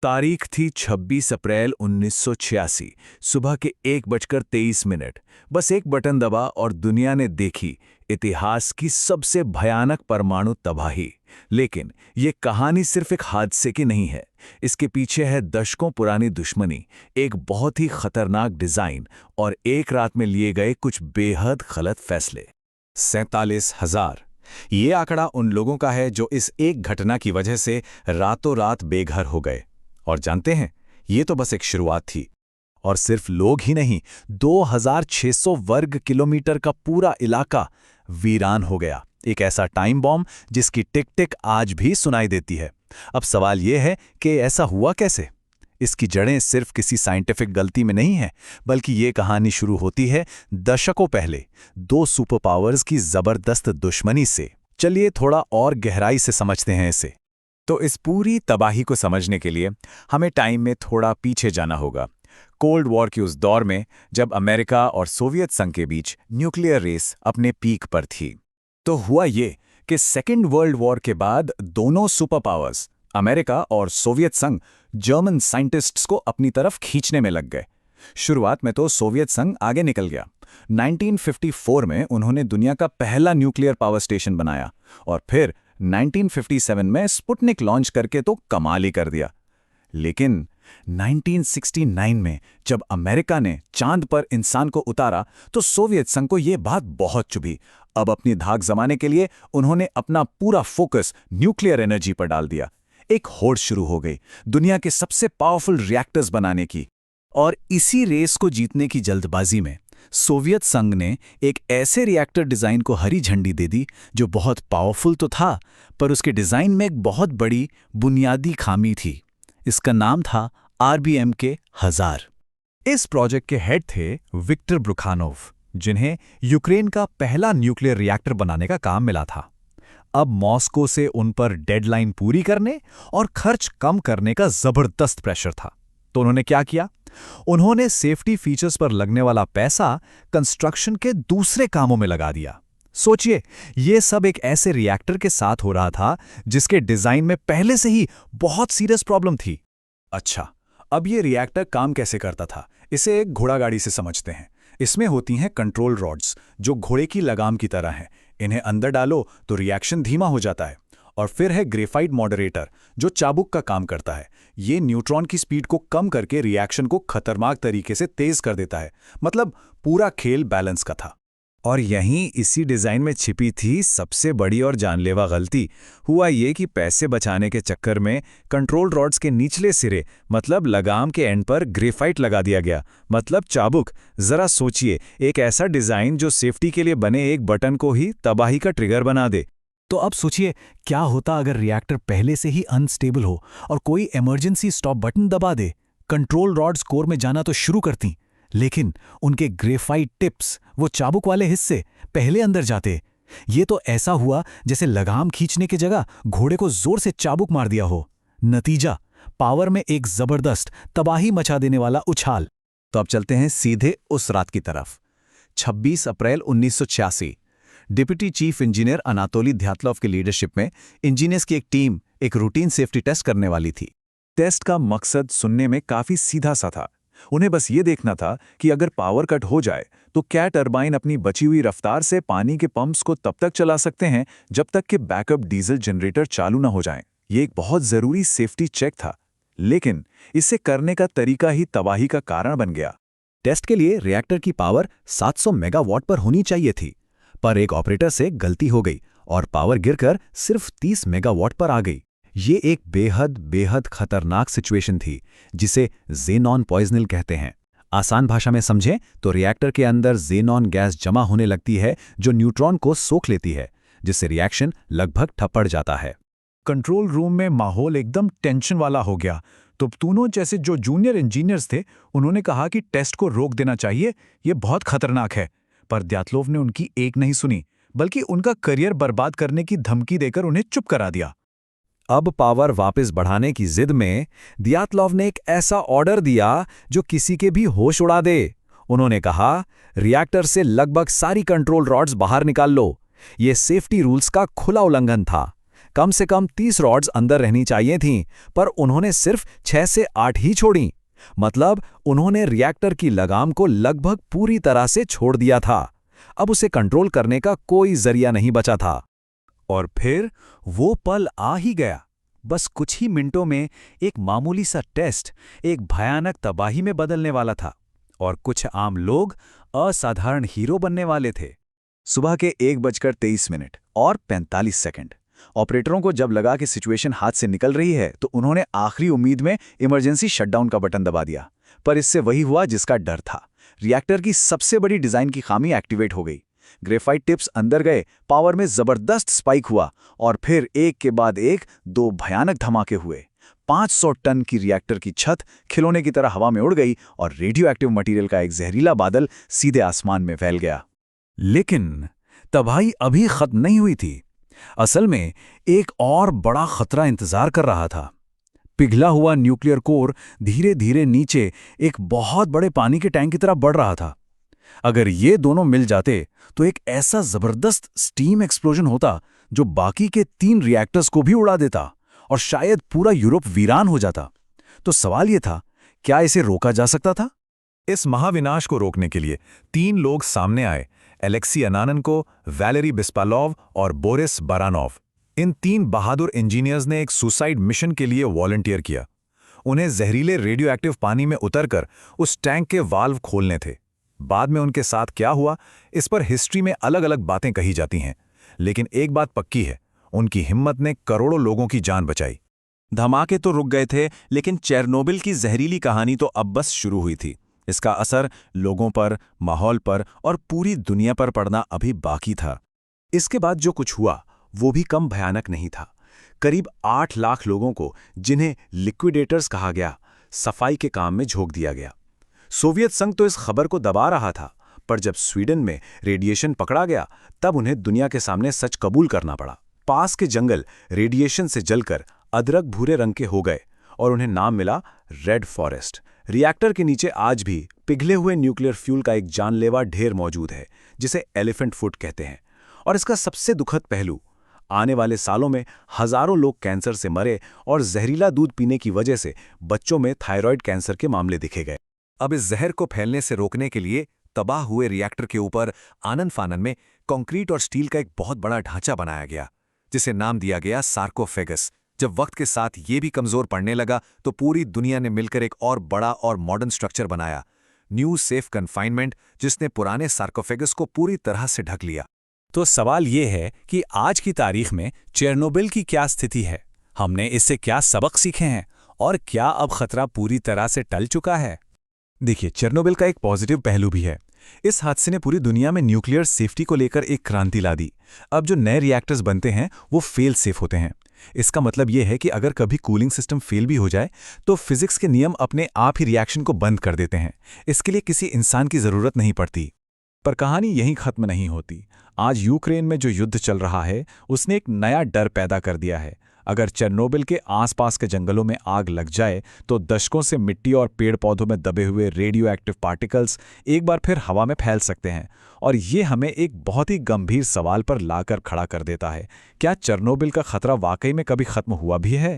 तारीख थी 26 अप्रैल 1986। सुबह के 1:23। बस एक बटन दबा और दुनिया ने देखी इतिहास की सबसे भयानक परमाणु तबाही। लेकिन ये कहानी सिर्फ एक हादसे की नहीं है। इसके पीछे है दशकों पुरानी दुश्मनी, एक बहुत ही खतरनाक डिजाइन और एक रात में लिए गए कुछ बेहद गलत फैसले। 47,000। ये आंकड़ा उन लोगों का है जो इस एक घटना की वजह से रातों रात बेघर हो गए। और जानते हैं, ये तो बस एक शुरुआत थी। और सिर्फ लोग ही नहीं, 2600 वर्ग किलोमीटर का पूरा इलाका वीरान हो गया। एक ऐसा टाइम बॉम्ब जिसकी टिक टिक आज भी सुनाई देती है। अब सवाल यह है कि ऐसा हुआ कैसे? इसकी जड़ें सिर्फ किसी साइंटिफिक गलती में नहीं है, बल्कि ये कहानी शुरू होती है दशकों पहले, दो सुपर पावर्स की जबरदस्त दुश्मनी से। चलिए थोड़ा और गहराई से समझते हैं इसे। तो इस पूरी तबाही को समझने के लिए हमें टाइम में थोड़ा पीछे जाना होगा, कोल्ड वॉर के उस दौर में जब अमेरिका और सोवियत संघ के बीच न्यूक्लियर रेस अपने पीक पर थी। तो हुआ ये कि सेकेंड वर्ल्ड वॉर के बाद दोनों सुपर पावर्स, अमेरिका और सोवियत संघ, जर्मन साइंटिस्ट्स को अपनी तरफ खींचने में लग गए। शुरुआत में तो सोवियत संघ आगे निकल गया। 1954 में उन्होंने दुनिया का पहला न्यूक्लियर पावर स्टेशन बनाया और फिर 1957 में स्पुतनिक लॉन्च करके तो कमाल ही कर दिया। लेकिन 1969 में जब अमेरिका ने चांद पर इंसान को उतारा तो सोवियत संघ को यह बात बहुत चुभी। अब अपनी धाक जमाने के लिए उन्होंने अपना पूरा फोकस न्यूक्लियर एनर्जी पर डाल दिया। एक होड़ शुरू हो गई दुनिया के सबसे पावरफुल रिएक्टर्स बनाने की। और इसी रेस को जीतने की जल्दबाजी में सोवियत संघ ने एक ऐसे रिएक्टर डिजाइन को हरी झंडी दे दी जो बहुत पावरफुल तो था, पर उसके डिजाइन में एक बहुत बड़ी बुनियादी खामी थी। इसका नाम था RBMK-1000। इस प्रोजेक्ट के हेड थे विक्टर ब्रुखानोव, जिन्हें यूक्रेन का पहला न्यूक्लियर रिएक्टर बनाने का काम मिला था। अब मॉस्को से उन पर डेडलाइन पूरी करने और खर्च कम करने का जबरदस्त प्रेशर था। तो उन्होंने क्या किया? उन्होंने सेफ्टी फीचर्स पर लगने वाला पैसा कंस्ट्रक्शन के दूसरे कामों में लगा दिया। सोचिए, यह सब एक ऐसे रिएक्टर के साथ हो रहा था जिसके डिजाइन में पहले से ही बहुत सीरियस प्रॉब्लम थी। अच्छा, अब ये रिएक्टर काम कैसे करता था? इसे एक घोड़ागाड़ी से समझते हैं। इसमें होती हैं कंट्रोल रॉड्स जो घोड़े की लगाम की तरह हैं। इन्हें अंदर डालो तो रिएक्शन धीमा हो जाता है। और फिर है ग्रेफाइट मॉडरेटर जो चाबुक का काम करता है। ये न्यूट्रॉन की स्पीड को कम करके रिएक्शन को खतरनाक तरीके से तेज कर देता है। मतलब पूरा खेल बैलेंस का था। और यहीं इसी डिजाइन में छिपी थी सबसे बड़ी और जानलेवा गलती। हुआ ये कि पैसे बचाने के चक्कर में कंट्रोल रॉड्स के निचले सिरे, मतलब लगाम के एंड पर ग्रेफाइट लगा दिया गया, मतलब चाबुक। जरा सोचिए, एक ऐसा डिजाइन जो सेफ्टी के लिए बने एक बटन को ही तबाही का ट्रिगर बना दे। तो अब सोचिए, क्या होता अगर रिएक्टर पहले से ही अनस्टेबल हो और कोई इमरजेंसी स्टॉप बटन दबा दे? कंट्रोल रॉड्स कोर में जाना तो शुरू करती, लेकिन उनके ग्रेफाइट टिप्स, वो चाबुक वाले हिस्से, पहले अंदर जाते। ये तो ऐसा हुआ जैसे लगाम खींचने की जगह घोड़े को जोर से चाबुक मार दिया हो। नतीजा, पावर में एक जबरदस्त तबाही मचा देने वाला उछाल। तो अब चलते हैं सीधे उस रात की तरफ। 26 अप्रैल 1986। डिप्टी चीफ इंजीनियर अनातोली ध्यातलोव की लीडरशिप में इंजीनियर्स की एक टीम एक रूटीन सेफ्टी टेस्ट करने वाली थी। टेस्ट का मकसद सुनने में काफी सीधा सा था। उन्हें बस ये देखना था कि अगर पावर कट हो जाए तो क्या टरबाइन अपनी बची हुई रफ्तार से पानी के पंप्स को तब तक चला सकते हैं जब तक कि बैकअप डीजल जनरेटर चालू न हो जाएं। ये एक बहुत जरूरी सेफ्टी चेक था, लेकिन इसे करने का तरीका ही तबाही का कारण बन गया। टेस्ट के लिए रिएक्टर की पावर 700 मेगावाट पर होनी चाहिए थी, पर एक ऑपरेटर से गलती हो गई और पावर गिरकर सिर्फ 30 मेगावाट पर आ गई। ये एक बेहद खतरनाक सिचुएशन थी, जिसे ज़ेनॉन पॉइजनिंग कहते हैं। आसान भाषा में समझें तो रिएक्टर के अंदर ज़ेनॉन गैस जमा होने लगती है जो न्यूट्रॉन को सोख लेती है, जिससे रिएक्शन लगभग ठप्पड़ जाता है। कंट्रोल रूम में माहौल एकदम टेंशन वाला हो गया। तो दोनों जैसे जो जूनियर इंजीनियर्स थे, उन्होंने कहा कि टेस्ट को रोक देना चाहिए, ये बहुत खतरनाक है। पर द्यातलोव ने उनकी एक नहीं सुनी, बल्कि उनका करियर बर्बाद करने की धमकी देकर उन्हें चुप करा दिया। अब पावर वापस बढ़ाने की जिद में द्यातलोव ने एक ऐसा ऑर्डर दिया जो किसी के भी होश उड़ा दे। उन्होंने कहा, रिएक्टर से लगभग सारी कंट्रोल रॉड्स बाहर निकाल लो। ये सेफ्टी रूल्स का खुला उल्लंघन था। कम से कम 30 रॉड्स अंदर रहनी चाहिए थीं, पर उन्होंने सिर्फ 6 से 8 ही छोड़ी। मतलब उन्होंने रिएक्टर की लगाम को लगभग पूरी तरह से छोड़ दिया था। अब उसे कंट्रोल करने का कोई जरिया नहीं बचा था। और फिर वो पल आ ही गया। बस कुछ ही मिनटों में एक मामूली सा टेस्ट एक भयानक तबाही में बदलने वाला था, और कुछ आम लोग असाधारण हीरो बनने वाले थे। सुबह के 1:23 और 45 सेकंड। ऑपरेटरों को जब लगा कि सिचुएशन हाथ से निकल रही है तो उन्होंने आखिरी उम्मीद में इमरजेंसी शटडाउन का बटन दबा दिया। पर इससे वही हुआ जिसका डर था। रिएक्टर की सबसे बड़ी डिजाइन की खामी एक्टिवेट हो गई। ग्रेफाइट टिप्स अंदर गए, पावर में जबरदस्त स्पाइक हुआ, और फिर एक के बाद एक 2 भयानक धमाके हुए। 500 टन की रिएक्टर की छत खिलौने की तरह हवा में उड़ गई और रेडियो एक्टिव मटेरियल का एक जहरीला बादल सीधे आसमान में फैल गया। लेकिन तबाही अभी खत्म नहीं हुई थी। असल में एक और बड़ा खतरा इंतजार कर रहा था। पिघला हुआ न्यूक्लियर कोर धीरे धीरे नीचे एक बहुत बड़े पानी के टैंक की तरफ बढ़ रहा था। अगर ये दोनों मिल जाते तो एक ऐसा जबरदस्त स्टीम एक्सप्लोजन होता जो बाकी के 3 रिएक्टर्स को भी उड़ा देता, और शायद पूरा यूरोप वीरान हो जाता। तो सवाल ये था, क्या इसे रोका जा सकता था? इस महाविनाश को रोकने के लिए 3 लोग सामने आए, एलेक्सी अनाननको, वैलेरी बिस्पालोव और बोरिस बारानोव। इन 3 बहादुर इंजीनियर्स ने एक सुसाइड मिशन के लिए वॉलंटियर किया। उन्हें जहरीले रेडियो एक्टिव पानी में उतरकर उस टैंक के वाल्व खोलने थे। बाद में उनके साथ क्या हुआ, इस पर हिस्ट्री में अलग अलग बातें कही जाती हैं, लेकिन एक बात पक्की है, उनकी हिम्मत ने करोड़ों लोगों की जान बचाई। धमाके तो रुक गए थे, लेकिन चेरनोबिल की जहरीली कहानी तो अब बस शुरू हुई थी। इसका असर लोगों पर, माहौल पर और पूरी दुनिया पर पड़ना अभी बाकी था। इसके बाद जो कुछ हुआ वो भी कम भयानक नहीं था। करीब 8 लाख लोगों को, जिन्हें लिक्विडेटर्स कहा गया, सफाई के काम में झोंक दिया गया। सोवियत संघ तो इस खबर को दबा रहा था, पर जब स्वीडन में रेडिएशन पकड़ा गया तब उन्हें दुनिया के सामने सच कबूल करना पड़ा। पास के जंगल रेडिएशन से जलकर अदरक भूरे रंग के हो गए और उन्हें नाम मिला रेड फॉरेस्ट। रिएक्टर के नीचे आज भी पिघले हुए न्यूक्लियर फ्यूल का एक जानलेवा ढेर मौजूद है, जिसे एलिफेंट फुट कहते हैं। और इसका सबसे दुखद पहलू, आने वाले सालों में हजारों लोग कैंसर से मरे और जहरीला दूध पीने की वजह से बच्चों में थायराइड कैंसर के मामले दिखे गए। अब इस जहर को फैलने से रोकने के लिए तबाह हुए रिएक्टर के ऊपर आनन फानन में कंक्रीट और स्टील का एक बहुत बड़ा ढांचा बनाया गया, जिसे नाम दिया गया सार्कोफेगस। जब वक्त के साथ ये भी कमजोर पड़ने लगा तो पूरी दुनिया ने मिलकर एक और बड़ा और मॉडर्न स्ट्रक्चर बनाया, न्यू सेफ कन्फाइनमेंट, जिसने पुराने सार्कोफेगस को पूरी तरह से ढक लिया। तो सवाल ये है कि आज की तारीख में चेरनोबिल की क्या स्थिति है? हमने इससे क्या सबक सीखे हैं और क्या अब खतरा पूरी तरह से टल चुका है? देखिए, चेरनोबिल का एक पॉजिटिव पहलू भी है। इस हादसे ने पूरी दुनिया में न्यूक्लियर सेफ्टी को लेकर एक क्रांति ला दी। अब जो नए रिएक्टर्स बनते हैं वो फेल सेफ होते हैं। इसका मतलब यह है कि अगर कभी कूलिंग सिस्टम फेल भी हो जाए तो फिजिक्स के नियम अपने आप ही रिएक्शन को बंद कर देते हैं। इसके लिए किसी इंसान की जरूरत नहीं पड़ती। पर कहानी यहीं खत्म नहीं होती। आज यूक्रेन में जो युद्ध चल रहा है उसने एक नया डर पैदा कर दिया है। अगर चेरनोबिल के आसपास के जंगलों में आग लग जाए तो दशकों से मिट्टी और पेड़ पौधों में दबे हुए रेडियो एक्टिव पार्टिकल्स एक बार फिर हवा में फैल सकते हैं। और ये हमें एक बहुत ही गंभीर सवाल पर लाकर खड़ा कर देता है, क्या चेरनोबिल का खतरा वाकई में कभी खत्म हुआ भी है?